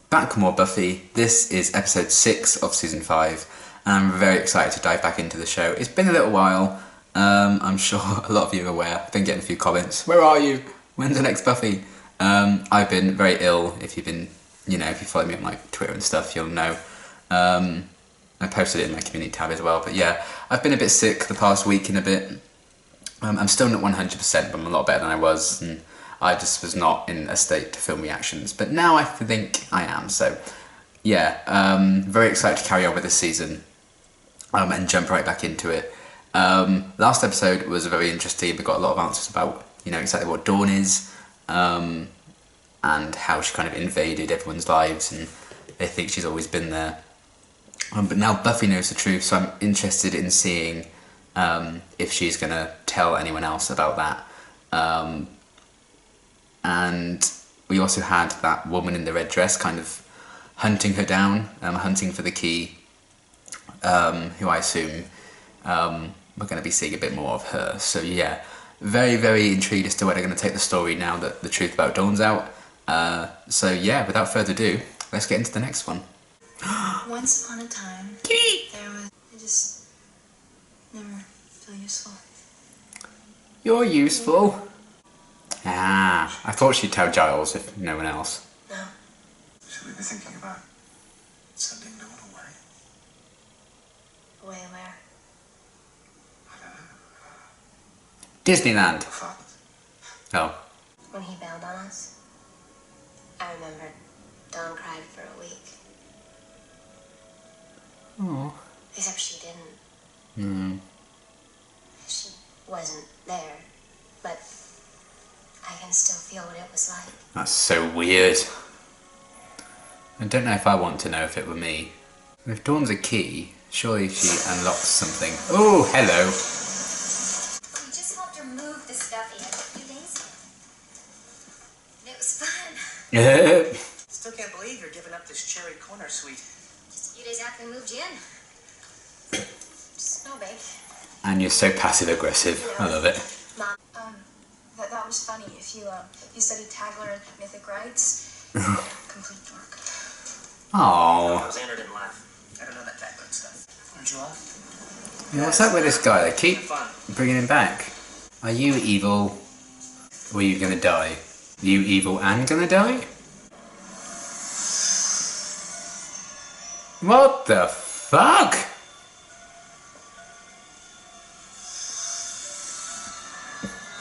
back with more Buffy. This is episode 6 of season 5, and I'm very excited to dive back into the show. It's been a little while. I'm sure a lot of you are aware. I've been getting a few comments. Where are you? When's the next Buffy? I've been very ill. If you've been, if you follow me on like Twitter and stuff, you'll know. I posted it in my community tab as well. But yeah, I've been a bit sick the past week and a bit. I'm still not 100%, but I'm a lot better than I was. And I just was not in a state to film reactions. But now I think I am. So yeah, very excited to carry on with this season and jump right back into it. Last episode was very interesting. We got a lot of answers about, exactly what Dawn is, and how she kind of invaded everyone's lives, and they think she's always been there. But now Buffy knows the truth, so I'm interested in seeing if she's going to tell anyone else about that. And we also had that woman in the red dress kind of hunting her down, hunting for the key, who I assume we're going to be seeing a bit more of her. So yeah, very, very intrigued as to where they're going to take the story now that the truth about Dawn's out. So yeah, without further ado, let's get into the next one. Once upon a time, there was... I just never feel useful. You're useful. Ah, I thought she'd tell Giles if no one else. No. Should we be thinking about sending Dawn away? Away where? I don't know. Disneyland. Fun. Oh. When he bailed on us, I remember Dawn cried for a week. Oh. Except she didn't. She wasn't there, but I can still feel what it was like. That's so weird. I don't know if I want to know if it were me. If Dawn's a key, surely she unlocks something. Oh, hello. We just helped her move the stuff in a few days ago. It was fun. Still can't believe you're giving up this cherry corner suite. Just a few days after we moved you in. Just no big. And you're so passive-aggressive. I love it. Mom, that was funny. If you studied Tagler and mythic rights, complete dork. Aww. Xander didn't laugh. I don't know that Tagler stuff. Aren't you off? Yeah, what's up with this guy? They keep bringing him back. Are you evil? Or are you gonna die? Are you evil and gonna die? What the fuck?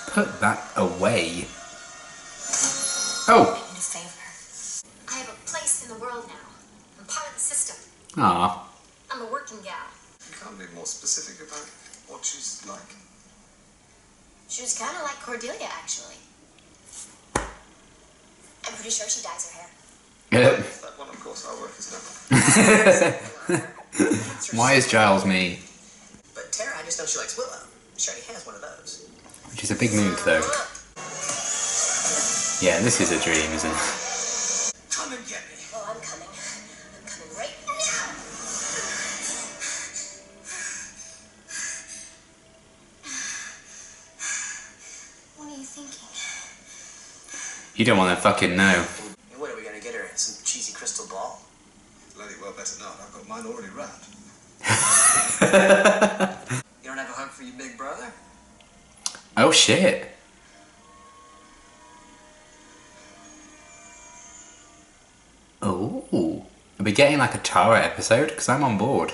Put that away. Oh! I need a favor. I have a place in the world now. I'm part of the system. Aw. I'm a working gal. You can't be more specific about what she's like. She was kind of like Cordelia, actually. I'm pretty sure she dyes her hair. That one, of course, our work is done. Why is Giles me? But Tara, I just know she likes Willow. She already has one of those. Which is a big move, though. Yeah, this is a dream, isn't it? Come and get me. Oh, I'm coming. I'm coming right now. What are you thinking? You don't want to fucking know. And what are we gonna get her? Some cheesy crystal ball? Bloody well better not. I've got mine already wrapped. You don't have a hug for your big brother? Oh shit. Oh. Are we getting like a Tara episode? Because I'm on board.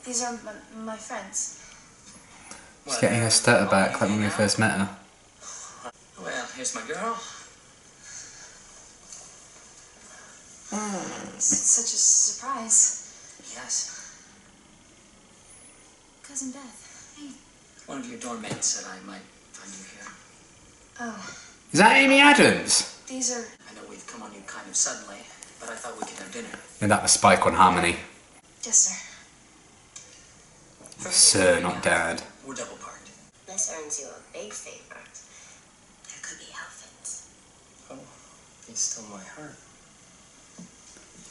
These are my friends. She's getting her stutter back like when we first met her. Well, here's my girl. It's such a surprise. Yes. Cousin Beth. Hey. One of your dorm mates said I might find you here. Oh, Is that Amy Adams? these are... I know we've come on you kind of suddenly, but I thought we could have dinner. And that was Spike on Harmony. Yes, sir. Sir, not Dad. We're double parked. This earns you a big favor. There could be outfits. Oh, you stole my heart.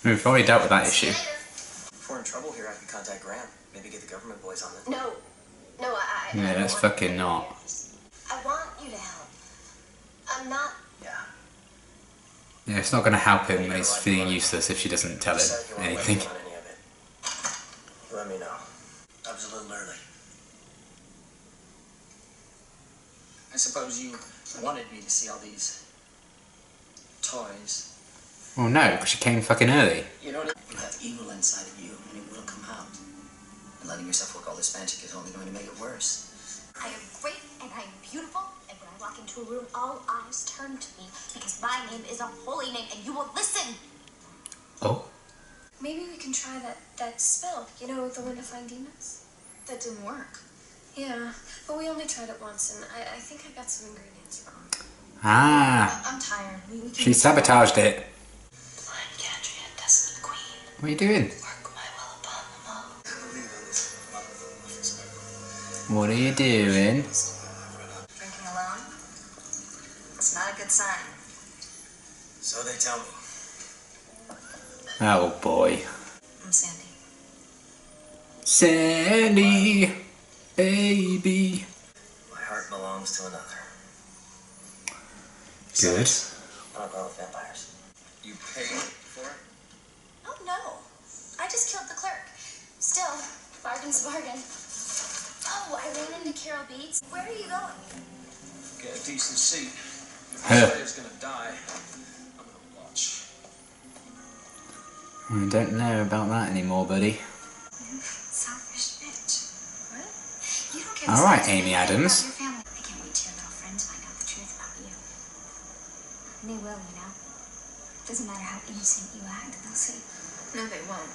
We've already dealt with that issue. If we're in trouble here, I could contact Graham. Maybe get the government boys on it. No. No, I Yeah, don't let's want fucking you to not. I want you to help. I'm not... Yeah. Yeah, it's not going to help him when he's feeling useless if she doesn't tell him Decide you want to anything. wait on any of it. You let me know. I was a little early. I suppose you wanted me to see all these toys. Well, no, because she came fucking early. You know, you have evil inside of you, and it will come out. And letting yourself work all this magic is only going to make it worse. I am great and I am beautiful, and when I walk into a room, all eyes turn to me because my name is a holy name, and you will listen. Oh. Maybe we can try that spell, you know, the one to find demons? That didn't work. Yeah, but we only tried it once, and I think I got some ingredients wrong. Ah, I'm tired. We can she sabotaged it. I'm Gadria, desolate queen. What are you doing? Work my will upon them all. What are you doing? Drinking alone? It's not a good sign. So they tell me. Oh boy. I'm Sandy. Sandy, baby. My heart belongs to another. Good. I don't go with vampires. You paid for it? Oh no, I just killed the clerk. Still, bargain's a bargain. Oh, I ran into Carol Beats. Where are you going? Get a decent seat. If Huh. Slayer's gonna die, I'm gonna watch. I don't know about that anymore, buddy. Selfish bitch. What? You don't care. All right, Amy Adams. About your family. I can't wait till your little friends find out the truth about you. And they will, you know. Doesn't matter how innocent you act, they'll see. No, they won't.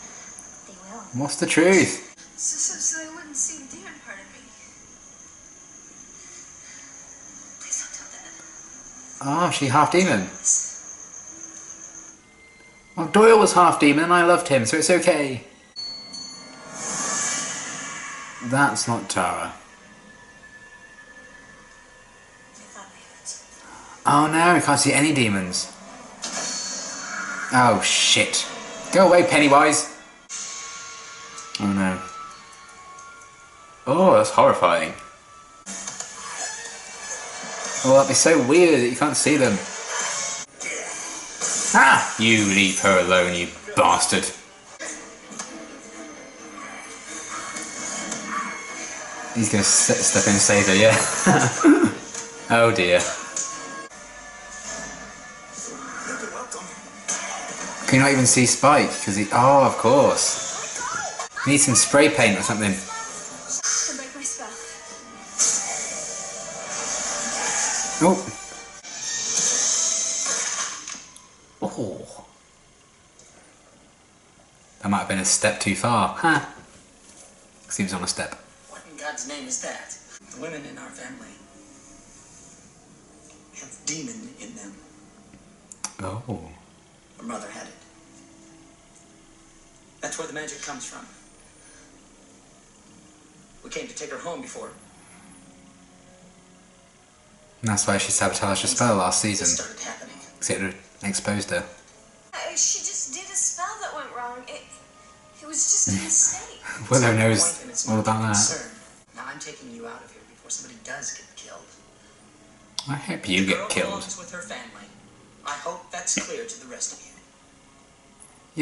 They will. What's the truth? So they wouldn't see the demon part of me. Please don't tell Dad. Oh, she half demon. Well, Doyle was half demon and I loved him, so it's okay. That's not Tara. I thought I heard something. Oh no, I can't see any demons. Oh shit. Go away, Pennywise. Oh no. Oh, that's horrifying. Oh, that'd be so weird that you can't see them. Ah! You leave her alone, you bastard. He's gonna step in and save her, yeah. Oh dear. Can you not even see Spike? Because he... Oh, of course. Need some spray paint or something. To break my spell. Oh. Oh. That might have been a step too far. Huh. Because he was on a step. What in God's name is that? The women in our family have demon in them. Oh. Her mother had it. That's where the magic comes from. We came to take her home before And that's why she sabotaged the spell last this season. started happening. Because it had exposed her. She just did a spell that went wrong. It was just a mistake. Willow Point, knows and it's all not about your that. concern. Now I'm taking you out of here before somebody does get killed. I hope you The girl get killed. belongs with her family. I hope that's clear to the rest of you.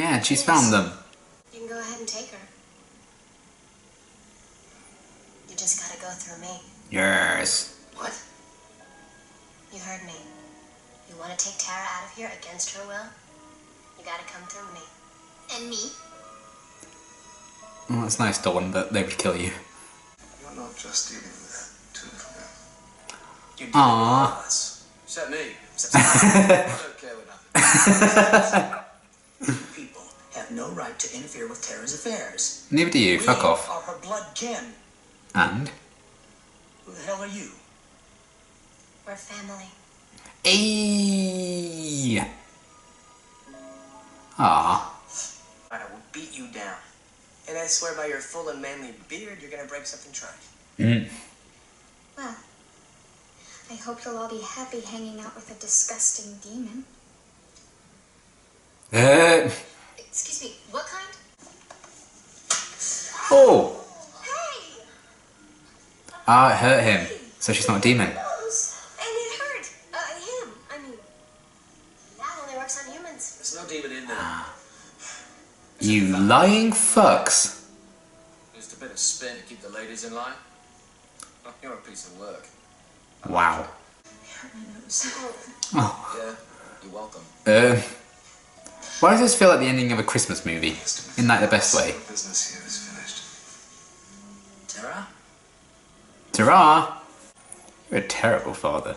Yeah, she's found them. You can go ahead and take her. You just gotta go through me. Yes. What? You heard me. You want to take Tara out of here against her will? You gotta come through me. And me? Well, that's nice, Dawn, but they would kill you. You're not just dealing with two little men. You're dealing with Aww. all of us. Except me. I don't care with nothing. People have no right to interfere with Tara's affairs. Neither do you, fuck We off. are her blood kin. And? Who the hell are you? We're family. Eee. Ah. I will beat you down. And I swear by your full and manly beard, you're gonna break something trying. Mm. Well, I hope you'll all be happy hanging out with a disgusting demon. Excuse me, what kind? Oh. Hey! Ah, it hurt him. So she's not a demon. And it hurt. Him. I mean, That only works on You lying fucks. Just a bit of spin to keep the ladies in line. Oh, you're a piece of work. Wow. Oh. Yeah, you're welcome. Why does this feel like the ending of a Christmas movie? In like the best way. Business here is finished. Tara? Ta-ra! You're a terrible father.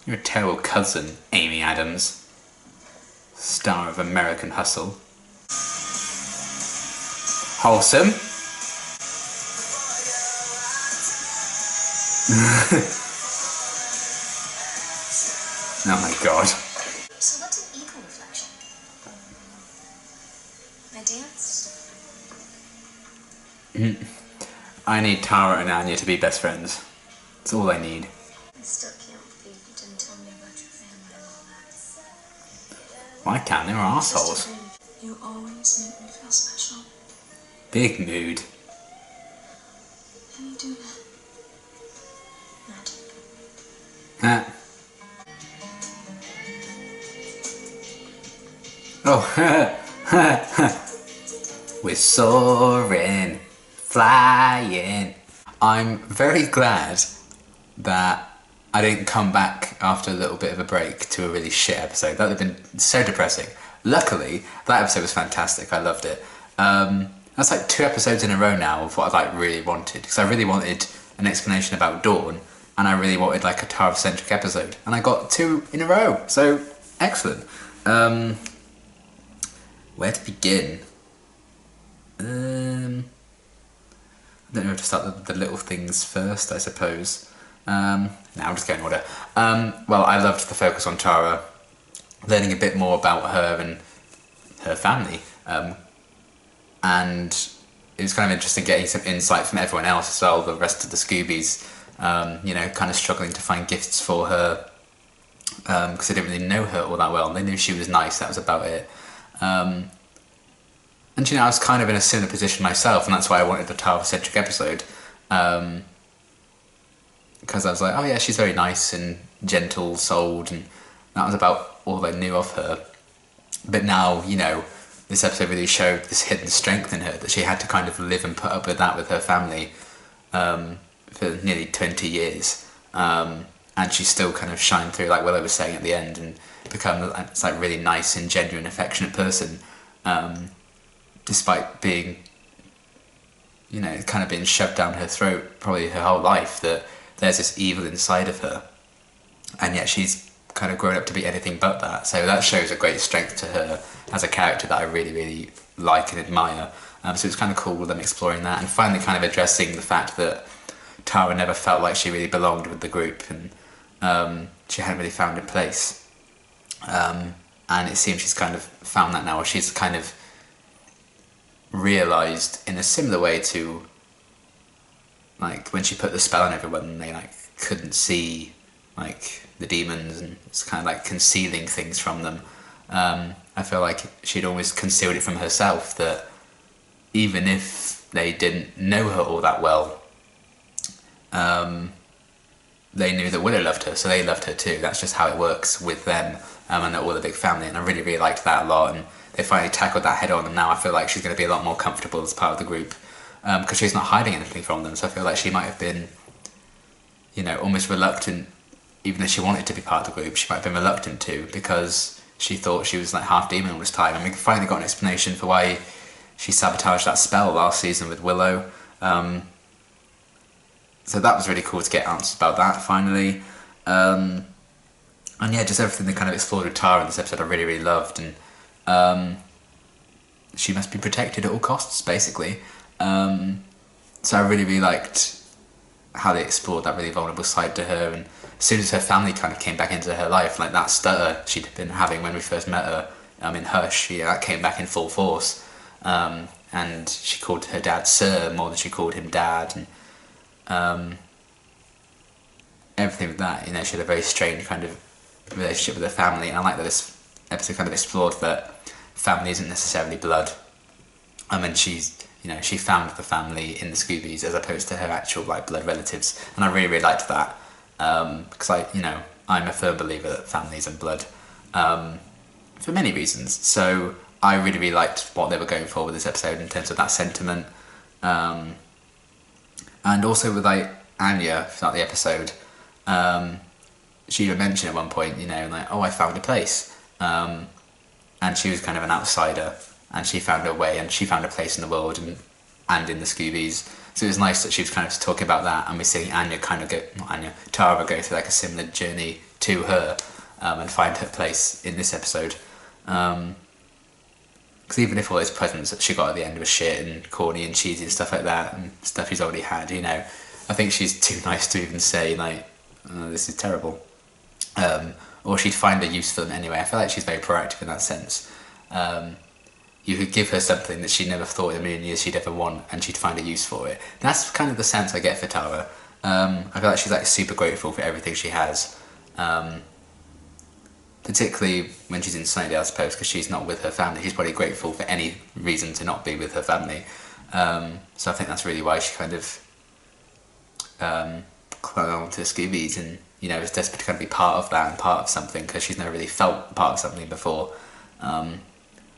You're a terrible cousin, Amy Adams. Star of American Hustle. Wholesome. Oh my god. So what's an ego reflection? My dance? I need Tara and Anya to be best friends. That's all I need. I still can't believe you didn't tell me about your family and all that. Why can't they? They're assholes. You always make me feel special. Big mood. How do you do that? Magic. Oh, we're soaring, flying. I'm very glad that I didn't come back after a little bit of a break to a really shit episode. That would have been so depressing. Luckily, that episode was fantastic. I loved it. That's like 2 episodes in a row now of what I like really wanted, because I really wanted an explanation about Dawn, and I really wanted like a Tara-centric episode, and I got 2 in a row. So excellent. Where to begin? I don't know how to start the little things first, I suppose. Now I'm just going in order. Well, I loved the focus on Tara, learning a bit more about her and her family. And it was kind of interesting getting some insight from everyone else as well, the rest of the Scoobies, you know, kind of struggling to find gifts for her, because they didn't really know her all that well. They knew she was nice, that was about it. And you know, I was kind of in a similar position myself, and that's why I wanted the Tara-centric episode. Because I was like, oh yeah, she's very nice and gentle-souled, and that was about all I knew of her. But now, you know, this episode really showed this hidden strength in her, that she had to kind of live and put up with that with her family for nearly 20 years. And she still kind of shined through, like Willow was saying at the end, and become this like really nice and genuine, affectionate person, despite being, you know, kind of being shoved down her throat probably her whole life, that there's this evil inside of her, and yet she's kind of grown up to be anything but that. So that shows a great strength to her as a character that I really, really like and admire. So it's kind of cool with them exploring that, and finally kind of addressing the fact that Tara never felt like she really belonged with the group, and she hadn't really found a place. And it seems she's kind of found that now, or she's kind of realised in a similar way to like when she put the spell on everyone and they like couldn't see like the demons, and it's kind of like concealing things from them. I feel like she'd always concealed it from herself, that even if they didn't know her all that well, they knew that Willow loved her, so they loved her too. That's just how it works with them, and they're all a big family, and I really, really liked that a lot, and they finally tackled that head on, and now I feel like she's going to be a lot more comfortable as part of the group, because she's not hiding anything from them, so I feel like she might have been, you know, almost reluctant, even though she wanted to be part of the group, she might have been reluctant to, because she thought she was like half demon all this time, and we finally got an explanation for why she sabotaged that spell last season with Willow. So that was really cool to get answers about that finally. And yeah, just everything they kind of explored with Tara in this episode I really, really loved, and she must be protected at all costs, basically. So I really, really liked how they explored that really vulnerable side to her, and as soon as her family kind of came back into her life, like that stutter she'd been having when we first met her in Hush, yeah, that came back in full force. And she called her dad Sir more than she called him Dad, and everything with that, you know, she had a very strange kind of relationship with her family, and I like that this episode kind of explored that family isn't necessarily blood. And she's, you know, she found the family in the Scoobies as opposed to her actual like blood relatives, and I really, really liked that, because you know, I'm a firm believer that family isn't blood, for many reasons. So I really liked what they were going for with this episode in terms of that sentiment. And also with like Anya throughout the episode, she even mentioned at one point, you know, like, oh, I found a place. And she was kind of an outsider, and she found her way, and she found a place in the world and in the Scoobies. So it was nice that she was kind of talking about that, and we're seeing Anya kind of Tara go through like a similar journey to her, and find her place in this episode. Because even if all those presents that she got at the end were shit and corny and cheesy and stuff like that, and stuff she's already had, you know, I think she's too nice to even say like, oh, this is terrible. Or she'd find a use for them anyway. I feel like she's very proactive in that sense. You could give her something that she never thought in a million years she'd ever want, and she'd find a use for it. That's kind of the sense I get for Tara. I feel like she's like super grateful for everything she has, particularly when she's in Sunnydale, I suppose, because she's not with her family. She's probably grateful for any reason to not be with her family. So I think that's really why she kind of clung on to Scoobies, and you know, is desperate to kind of be part of that and part of something, because she's never really felt part of something before.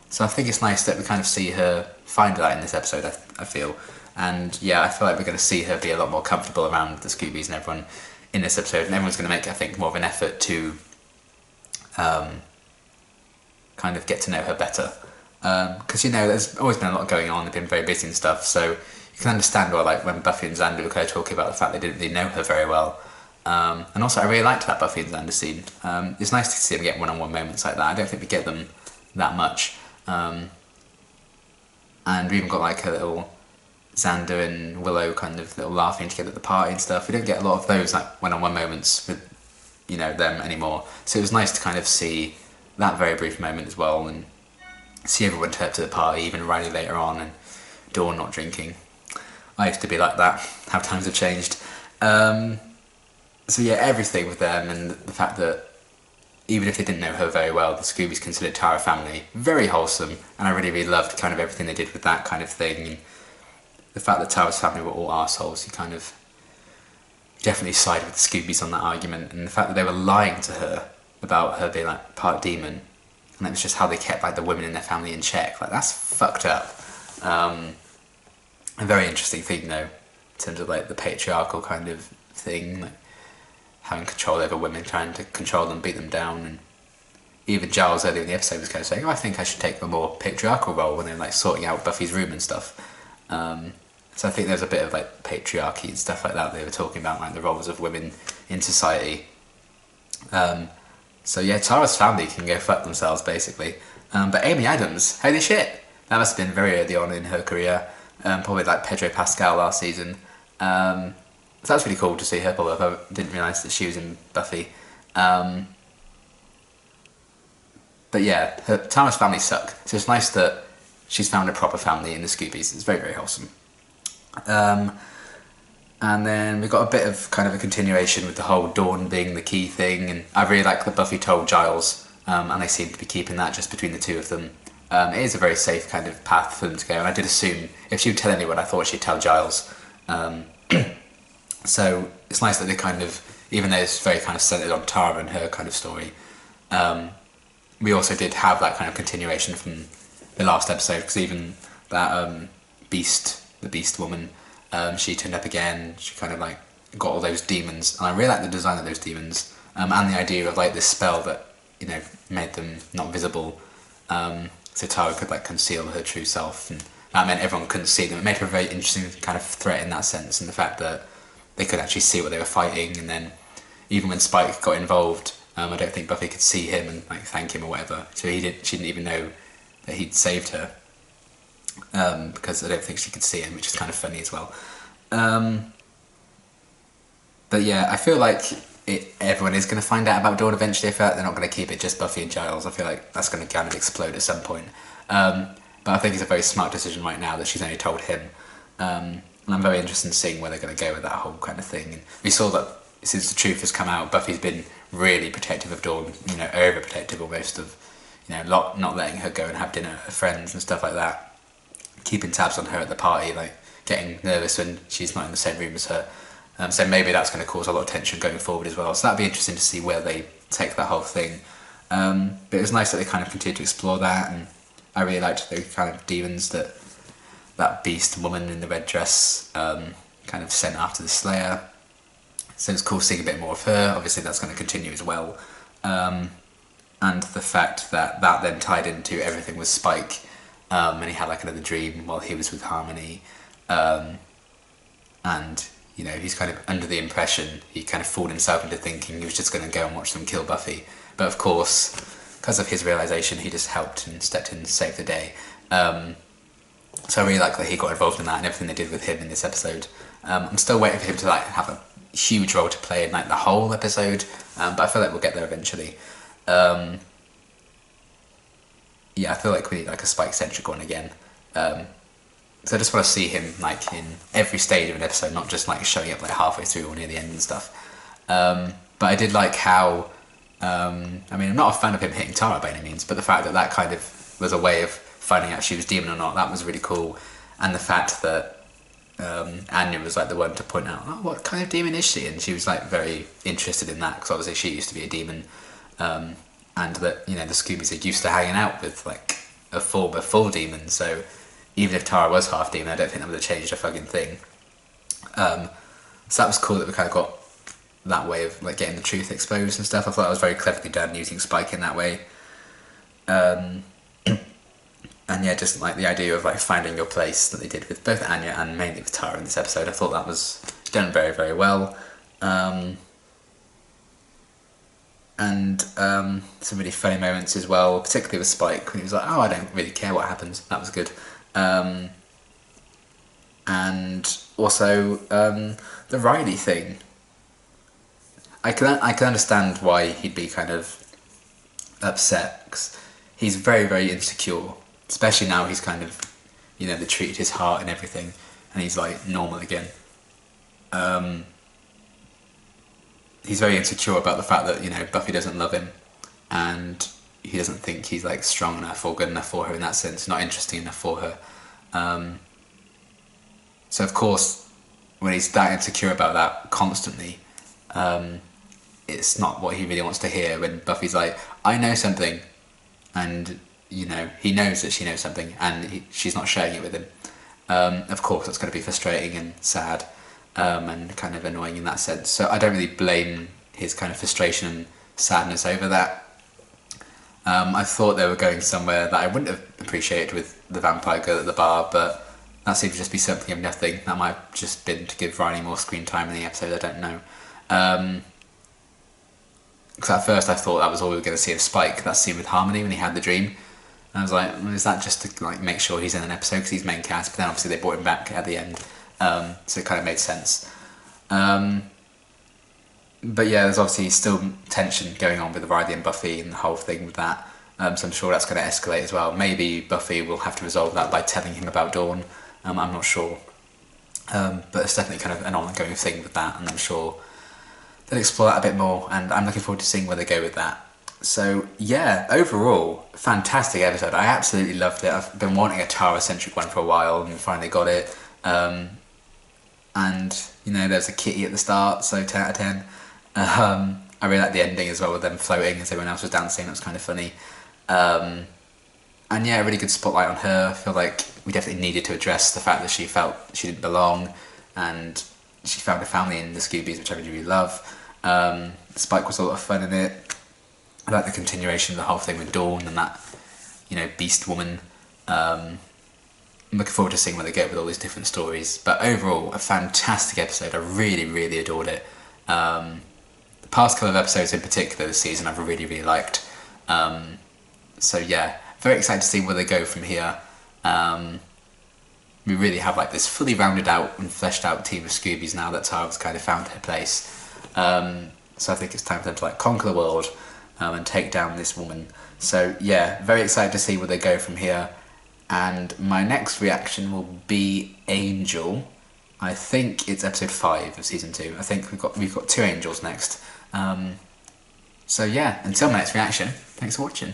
So I think it's nice that we kind of see her find that in this episode, I feel. And yeah, I feel like we're going to see her be a lot more comfortable around the Scoobies and everyone in this episode, and everyone's going to make, I think, more of an effort to kind of get to know her better. Because, you know, there's always been a lot going on, they've been very busy and stuff, so you can understand why, like, when Buffy and Xander were kind of talking about the fact they didn't really know her very well. And also, I really liked that Buffy and Xander scene. It's nice to see them get one-on-one moments like that. I don't think we get them that much. And we even got like a little Xander and Willow kind of little laughing together at the party and stuff. We don't get a lot of those like one-on-one moments with, you know, them anymore. So it was nice to kind of see that very brief moment as well, and see everyone turn up to the party, even Riley later on, and Dawn not drinking. I used to be like that. How times have changed. So yeah, everything with them, and the fact that even if they didn't know her very well, the Scoobies considered Tara family. Very wholesome, and I really loved kind of everything they did with that kind of thing. And the fact that Tara's family were all arseholes, you kind of definitely side with the Scoobies on that argument. And the fact that they were lying to her about her being like part demon, and that was just how they kept like the women in their family in check. Like, that's fucked up. A very interesting thing though, in terms of like the patriarchal kind of thing, like having control over women, trying to control them, beat them down. And even Giles earlier in the episode was kind of saying, oh, I think I should take a more patriarchal role when they're like sorting out Buffy's room and stuff. So I think there's a bit of like patriarchy and stuff like that they were talking about, like the roles of women in society. So yeah, Tara's family can go fuck themselves basically. But Amy Adams, holy shit, that must have been very early on in her career, probably like Pedro Pascal last season. So that's really cool to see her pop up. I didn't realise that she was in Buffy. But yeah, Tara's family suck. So it's nice that she's found a proper family in the Scoobies. It's very, very wholesome. And then we got a bit of kind of a continuation with the whole Dawn being the key thing. And I really like that Buffy told Giles, and they seem to be keeping that just between the two of them. It is a very safe kind of path for them to go. And I did assume if she would tell anyone, I thought she'd tell Giles. So it's nice that they kind of, even though it's very kind of centred on Tara and her kind of story, we also did have that kind of continuation from the last episode, because even that the beast woman, she turned up again. She kind of like got all those demons, and I really like the design of those demons, and the idea of like this spell that, you know, made them not visible, so Tara could like conceal her true self, and that meant everyone couldn't see them. It made her a very interesting kind of threat in that sense, and the fact that they could actually see what they were fighting. And then even when Spike got involved, I don't think Buffy could see him and like thank him or whatever, so she didn't even know that he'd saved her, because I don't think she could see him, which is kind of funny as well. But yeah, I feel like everyone is going to find out about Dawn eventually. I feel like they're not going to keep it just Buffy and Giles. I feel like that's going to kind of explode at some point. But I think it's a very smart decision right now that she's only told him. And I'm very interested in seeing where they're going to go with that whole kind of thing. And we saw that since the truth has come out, Buffy's been really protective of Dawn, you know, overprotective almost of, you know, not letting her go and have dinner with her friends and stuff like that. Keeping tabs on her at the party, like getting nervous when she's not in the same room as her. So maybe that's going to cause a lot of tension going forward as well. So that'd be interesting to see where they take that whole thing. But it was nice that they kind of continued to explore that, and I really liked the kind of demons that beast woman in the red dress kind of sent after the Slayer. So it's cool seeing a bit more of her. Obviously that's going to continue as well. And the fact that then tied into everything with Spike, and he had like another dream while he was with Harmony, and you know, he's kind of under the impression, he kind of fooled himself into thinking he was just going to go and watch them kill Buffy, but of course, because of his realisation, he just helped and stepped in and saved the day. So I really like that he got involved in that and everything they did with him in this episode. I'm still waiting for him to like have a huge role to play in like the whole episode, but I feel like we'll get there eventually. Yeah, I feel like we need like a Spike-centric one again. So I just want to see him like in every stage of an episode, not just like showing up like halfway through or near the end and stuff. But I did like how, I mean, I'm not a fan of him hitting Tara by any means, but the fact that kind of was a way of finding out she was demon or not, that was really cool. And the fact that Anya was like the one to point out, oh, what kind of demon is she? And she was like very interested in that because obviously she used to be a demon. And that, you know, the Scoobies are used to hanging out with like a full demon, so even if Tara was half demon, I don't think that would have changed a fucking thing. So that was cool that we kind of got that way of like getting the truth exposed and stuff. I thought that was very cleverly done using Spike in that way. And yeah, just like the idea of like finding your place that they did with both Anya and mainly with Tara in this episode, I thought that was done very, very well. And some really funny moments as well, particularly with Spike when he was like, oh, I don't really care what happens. That was good. And also the Riley thing. I can understand why he'd be kind of upset, 'cause he's very, very insecure, especially now he's kind of, you know, they treated his heart and everything and he's like normal again. He's very insecure about the fact that, you know, Buffy doesn't love him and he doesn't think he's like strong enough or good enough for her in that sense, not interesting enough for her. So of course, when he's that insecure about that constantly, it's not what he really wants to hear when Buffy's like, I know something, and you know, he knows that she knows something and she's not sharing it with him. Of course that's going to be frustrating and sad, and kind of annoying in that sense, so I don't really blame his kind of frustration and sadness over that. I thought they were going somewhere that I wouldn't have appreciated with the vampire girl at the bar, but that seemed to just be something of nothing. That might have just been to give Riley more screen time in the episode, I don't know. Because at first I thought that was all we were going to see of Spike, that scene with Harmony when he had the dream. And I was like, well, is that just to like make sure he's in an episode because he's main cast? But then obviously they brought him back at the end, so it kind of made sense. But yeah, there's obviously still tension going on with Riley and Buffy and the whole thing with that. So I'm sure that's going to escalate as well. Maybe Buffy will have to resolve that by telling him about Dawn. I'm not sure. But it's definitely kind of an ongoing thing with that, and I'm sure they'll explore that a bit more, and I'm looking forward to seeing where they go with that. So yeah, overall, fantastic episode. I absolutely loved it. I've been wanting a Tara-centric one for a while and finally got it. And, you know, there's a kitty at the start, so 10 out of 10. I really like the ending as well with them floating as everyone else was dancing. That was kind of funny. And yeah, a really good spotlight on her. I feel like we definitely needed to address the fact that she felt she didn't belong and she found a family in the Scoobies, which I really, really love. Spike was a lot of fun in it. I like the continuation of the whole thing with Dawn and that, you know, beast woman. I'm looking forward to seeing where they go with all these different stories. But overall, a fantastic episode. I really, really adored it. The past couple of episodes in particular this season I've really, really liked. So yeah, very excited to see where they go from here. We really have like this fully rounded out and fleshed out team of Scoobies now that Tara's kind of found her place. So I think it's time for them to like conquer the world and take down this woman. So yeah, very excited to see where they go from here. And my next reaction will be Angel. I think it's episode 5 of season 2. I think we've got 2 Angels next. So yeah, until my next reaction, thanks for watching.